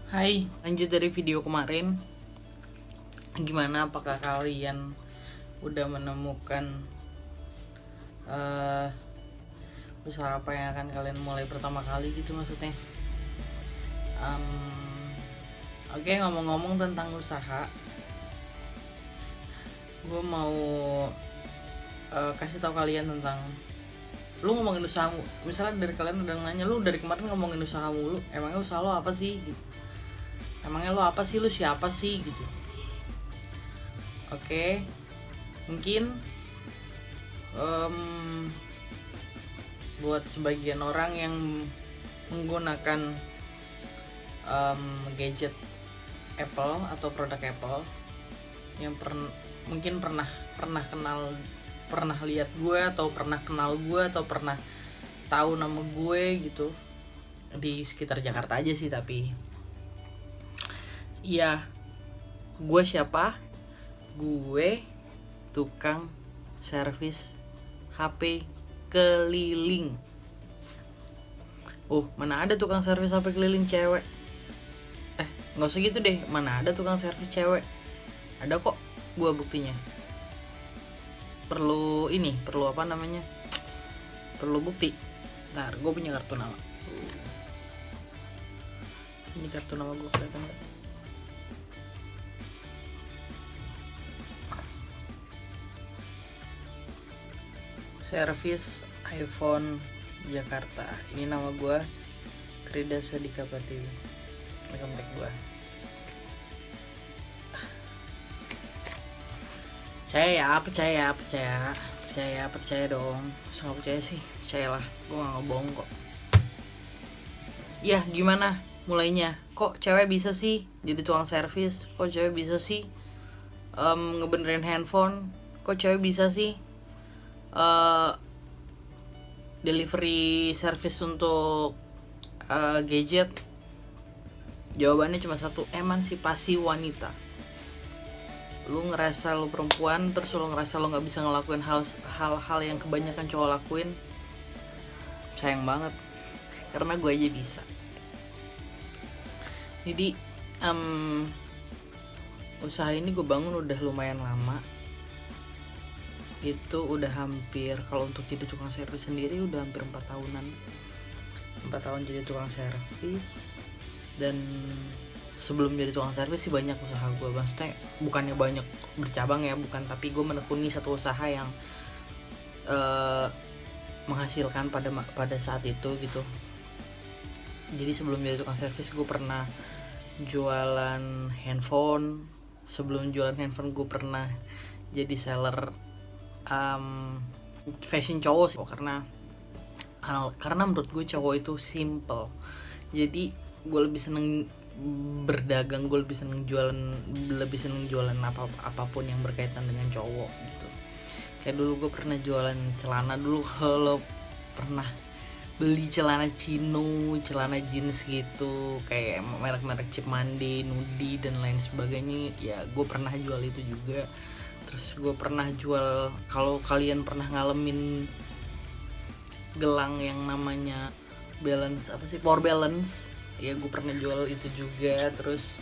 Hai, lanjut dari video kemarin. Gimana, apakah kalian udah menemukan usaha apa yang akan kalian mulai pertama kali gitu maksudnya? Oke, ngomong-ngomong tentang usaha, gue mau kasih tahu kalian tentang lu ngomongin usahamu. Misalnya dari kalian udah nanya, lu dari kemarin ngomongin usaha mulu, emangnya usaha lo apa sih gitu? Emangnya lo apa sih, lu siapa sih gitu? Oke, mungkin buat sebagian orang yang menggunakan gadget Apple atau produk Apple, yang mungkin pernah kenal, pernah lihat gue, atau pernah kenal gue, atau pernah tahu nama gue gitu di sekitar Jakarta aja sih. Tapi iya, gue siapa? Gue tukang servis HP keliling. Mana ada tukang servis HP keliling cewek? Nggak usah gitu deh, mana ada tukang servis cewek? Ada kok, gue buktinya. Perlu apa namanya? Perlu bukti. Ntar, gue punya kartu nama. Ini kartu nama gue, kelihatan nggak? Servis iPhone Jakarta. Ini nama gue, Krida Sadika Pratiwi. Welcome back gue. Percaya dong. Masa nggak percaya sih? Percayalah, gue nggak ngebohong kok. Ya, gimana mulainya? Kok cewek bisa sih jadi tukang servis? Kok cewek bisa sih ngebenerin handphone? Kok cewek bisa sih delivery service untuk gadget? Jawabannya cuma satu, emansipasi wanita. Lu ngerasa lu perempuan, terus lu ngerasa lu nggak bisa ngelakuin hal-hal yang kebanyakan cowok lakuin, sayang banget, karena gue aja bisa. Jadi usaha ini gue bangun udah lumayan lama. Itu udah hampir, kalau untuk jadi tukang servis sendiri udah hampir 4 tahunan. 4 tahun jadi tukang servis. Dan sebelum jadi tukang servis sih banyak usaha gue, maksudnya bukannya banyak bercabang ya, bukan, tapi gue menekuni satu usaha yang menghasilkan pada saat itu gitu. Jadi sebelum jadi tukang servis gue pernah jualan handphone. Sebelum jualan handphone gue pernah jadi seller fashion cowok sih, karena menurut gue cowok itu simple. Jadi gue lebih seneng berdagang, gue lebih seneng jualan apapun yang berkaitan dengan cowok gitu. Kayak dulu gue pernah jualan celana. Dulu kalau pernah beli celana chino, celana jeans gitu, kayak merek-merek Chip Monday, Nudi dan lain sebagainya, ya gue pernah jual itu juga. Terus gue pernah jual, kalau kalian pernah ngalamin gelang yang namanya power balance, ya gue pernah jual itu juga. Terus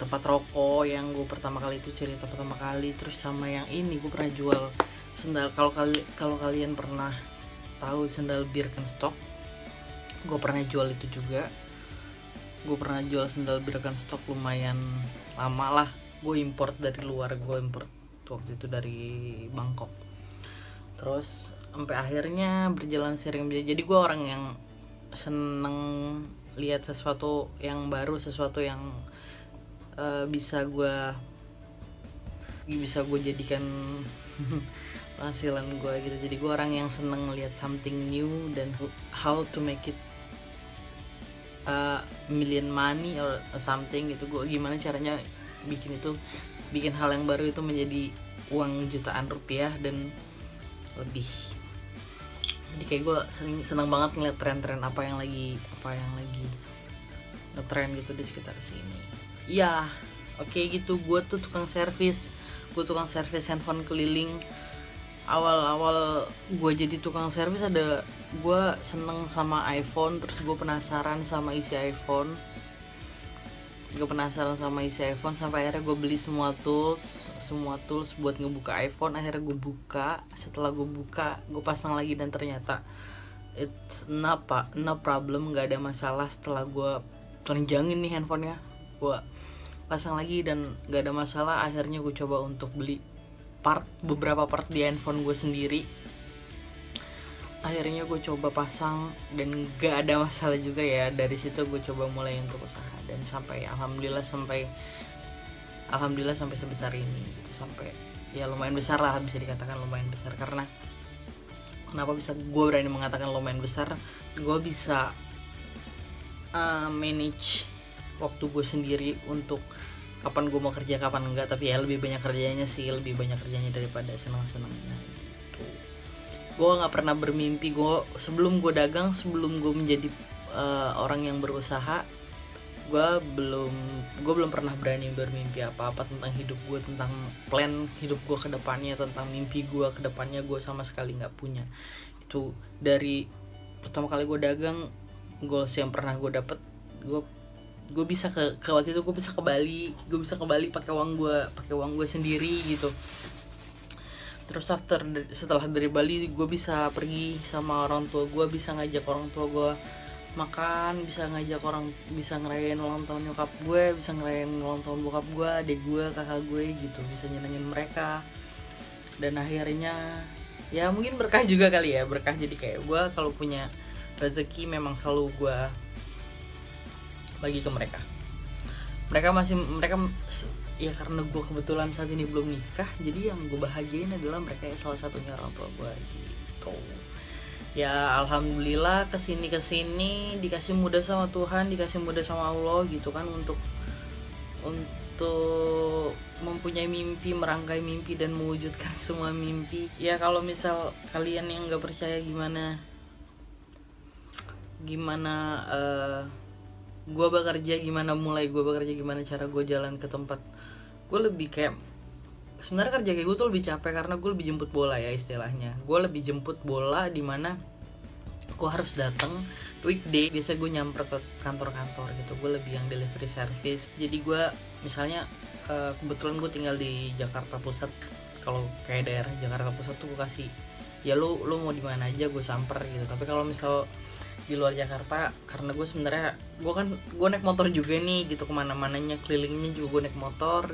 tempat rokok yang gue pertama kali itu cerita pertama kali. Terus sama yang ini gue pernah jual sendal. Kalau kalian pernah tahu sendal Birkenstock, gue pernah jual itu juga. Gue pernah jual sendal Birkenstock lumayan lama lah. Gue import dari luar, gue import waktu itu dari Bangkok. Terus sampai akhirnya berjalan sering. Jadi gue orang yang seneng lihat sesuatu yang baru, sesuatu yang bisa gue jadikan penghasilan gue gitu. Jadi gue orang yang seneng lihat something new dan how to make it million money or something gitu. Gue gimana caranya bikin hal yang baru itu menjadi uang jutaan rupiah dan lebih. Jadi kayak gue seneng banget ngeliat tren-tren apa yang lagi ngetren gitu di sekitar sini. Iya, oke gitu. Gue tukang servis handphone keliling. Awal gue jadi tukang servis, gue seneng sama iPhone, terus gue penasaran sama isi iPhone. gue penasaran sama isi iPhone sampai akhirnya gue beli semua tools buat ngebuka iPhone. Akhirnya gue buka, setelah gue buka gue pasang lagi dan ternyata it's no problem, nggak ada masalah. Setelah gue kerenjangin nih handphonenya, gue pasang lagi dan nggak ada masalah. Akhirnya gue coba untuk beli beberapa part di handphone gue sendiri. Akhirnya gue coba pasang dan gak ada masalah juga ya. Dari situ gue coba mulai untuk usaha dan sampai alhamdulillah sampai sebesar ini gitu. Sampai ya lumayan besar lah, bisa dikatakan lumayan besar. Karena kenapa bisa gue berani mengatakan lumayan besar, gue bisa manage waktu gue sendiri untuk kapan gue mau kerja kapan enggak. Tapi ya lebih banyak kerjanya daripada senang-senangnya. Gue nggak pernah bermimpi, sebelum gue dagang, sebelum gue menjadi orang yang berusaha, gue belum pernah berani bermimpi apa-apa tentang hidup gue, tentang plan hidup gue ke depannya, tentang mimpi gue ke depannya. Gue sama sekali nggak punya. Itu dari pertama kali gue dagang, goals yang pernah gue dapet, gue bisa ke waktu itu gue bisa ke Bali pakai uang gue sendiri gitu. Terus setelah dari Bali, gue bisa pergi sama orang tua gue, bisa ngajak orang tua gue makan, bisa ngerayain ulang tahun nyokap gue, bisa ngerayain ulang tahun bokap gue, adik gue, kakak gue gitu, bisa nyenengin mereka. Dan akhirnya ya mungkin berkah juga kali ya, berkah. Jadi kayak gue kalau punya rezeki memang selalu gue bagi ke mereka. Mereka ya karena gue kebetulan saat ini belum nikah, jadi yang gue bahagiain adalah mereka ya, salah satunya orang tua gue gitu. Ya alhamdulillah kesini dikasih mudah sama Tuhan, dikasih mudah sama Allah gitu kan, untuk mempunyai mimpi, merangkai mimpi dan mewujudkan semua mimpi. Ya kalau misal kalian yang nggak percaya gimana gue bekerja, gimana cara gue jalan ke tempat. Gue lebih kayak sebenarnya kerja kayak gue tuh lebih capek karena gue lebih jemput bola ya istilahnya. Gue lebih jemput bola di mana gue harus datang weekday. Biasa gue nyamper ke kantor-kantor gitu. Gue lebih yang delivery service. Jadi gue misalnya kebetulan gue tinggal di Jakarta Pusat. Kalau kayak daerah Jakarta Pusat tuh gue kasih ya lu mau di mana aja gue samper gitu. Tapi kalau misal di luar Jakarta, karena gue sebenarnya gue naik motor juga nih gitu, kemana-mananya kelilingnya juga gue naik motor.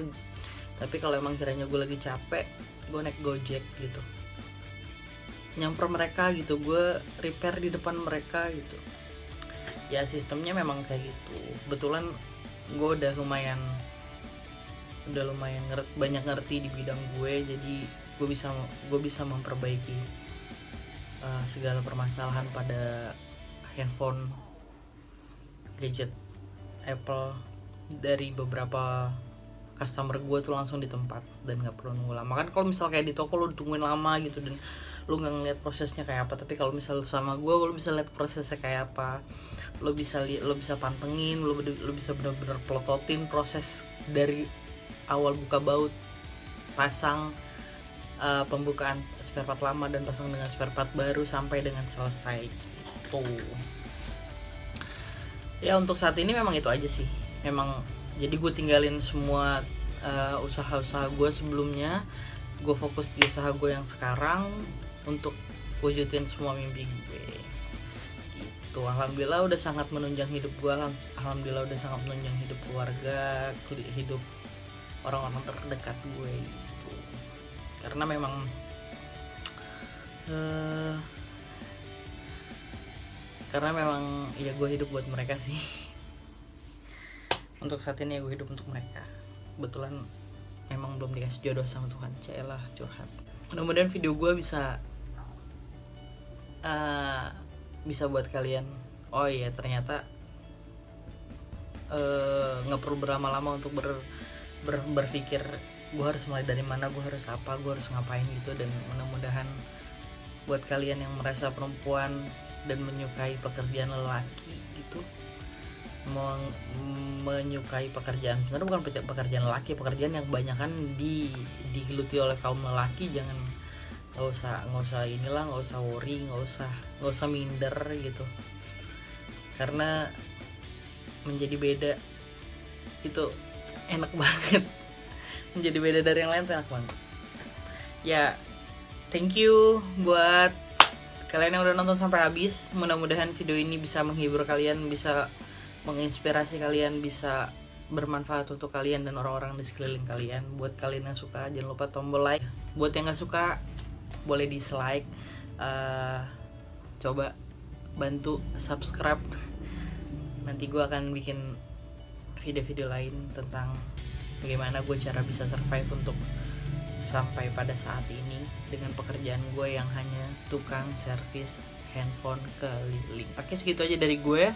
Tapi kalau emang kiranya gue lagi capek, gue naik Gojek gitu, nyamper mereka gitu, gue repair di depan mereka gitu. Ya sistemnya memang kayak gitu. Kebetulan gue udah lumayan banyak ngerti di bidang gue, jadi gue bisa memperbaiki segala permasalahan pada handphone, gadget Apple dari beberapa customer gue tuh langsung di tempat dan nggak perlu nunggu lama. Kan kalau misal kayak di toko lo tungguin lama gitu dan lo nggak ngeliat prosesnya kayak apa. Tapi kalau misal sama gue, lo bisa lihat prosesnya kayak apa, lo bisa pantengin, lo bisa benar-benar pelototin proses dari awal buka baut, pasang pembukaan spare part lama dan pasang dengan spare part baru sampai dengan selesai. Ya untuk saat ini memang itu aja sih. Memang jadi gue tinggalin semua usaha-usaha gue sebelumnya. Gue fokus di usaha gue yang sekarang untuk wujudin semua mimpi gue gitu. Alhamdulillah udah sangat menunjang hidup gue. Alhamdulillah udah sangat menunjang hidup keluarga, hidup orang-orang terdekat gue gitu. Karena memang ya gue hidup buat mereka sih. Untuk saat ini ya gue hidup untuk mereka. Kebetulan memang belum dikasih jodoh sama Tuhan. Caelah curhat. Mudah-mudahan video gue bisa buat kalian. Oh iya, ternyata nggak perlu berlama-lama untuk berpikir gue harus mulai dari mana, gue harus apa, gue harus ngapain gitu. Dan mudah-mudahan buat kalian yang merasa perempuan dan menyukai pekerjaan lelaki gitu, menyukai pekerjaan, sebenarnya bukan pekerjaan lelaki, pekerjaan yang kebanyakan digeluti oleh kaum lelaki, nggak usah worry, nggak usah minder gitu. Karena menjadi beda itu enak banget. Menjadi beda dari yang lain tuh enak banget. Ya, thank you buat kalian yang udah nonton sampai habis. Mudah-mudahan video ini bisa menghibur kalian, bisa menginspirasi kalian, bisa bermanfaat untuk kalian dan orang-orang di sekeliling kalian. Buat kalian yang suka, jangan lupa tombol like. Buat yang gak suka, boleh dislike. Coba bantu subscribe. Nanti gue akan bikin video-video lain tentang bagaimana gue cara bisa survive untuk sampai pada saat ini dengan pekerjaan gue yang hanya tukang servis handphone keliling. Oke, segitu aja dari gue.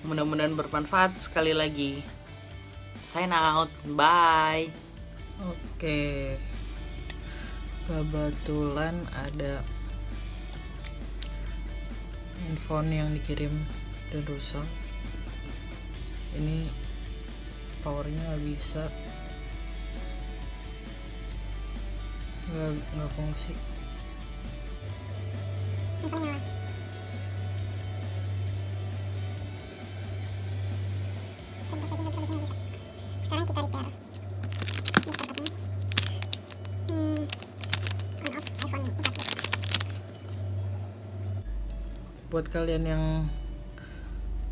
Mudah-mudahan bermanfaat. Sekali lagi, sign out, bye. Oke, kebetulan ada handphone yang dikirim dan rusak. Ini powernya nggak bisa, nggak fungsi. Sekarang kita repair. On off iPhone 14. Buat kalian yang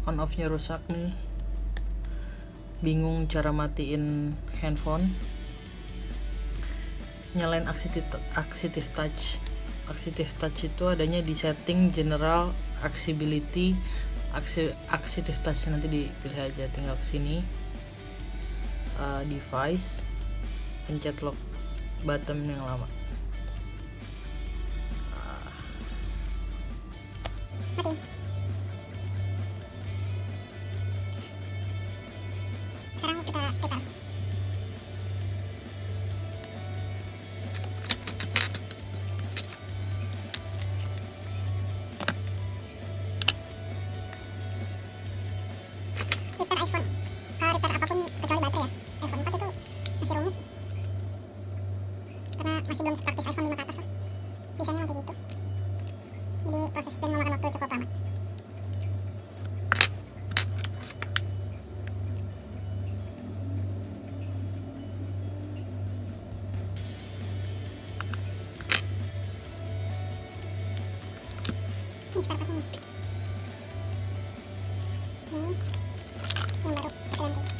on off-nya rusak nih, bingung cara matiin handphone, nyalain Active Touch. Active Touch itu adanya di setting general accessibility. Active Touch nanti dipilih aja, tinggal kesini, device, pencet lock button yang lama. Mati. Sekarang kita repair. Repair iPhone. Repair apapun kecuali baterai ya. iPhone 4 itu masih rumit. Karena masih belum sepraktis iPhone 5 ke atas lah. Biasanya kayak gitu. Jadi proses dan memakan waktu cukup lama. Ini spare partnya nih. Ini yang baru kita ganti.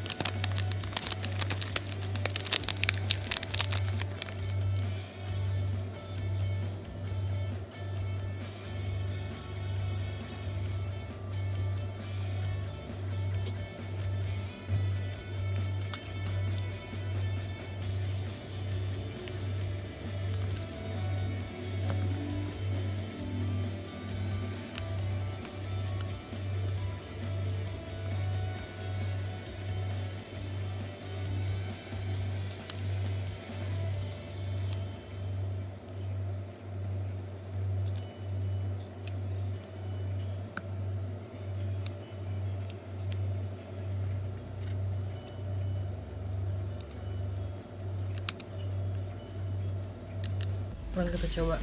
Mari kita coba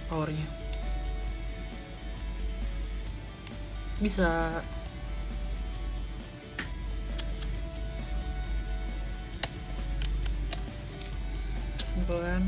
powernya. Bisa. Simpel kan?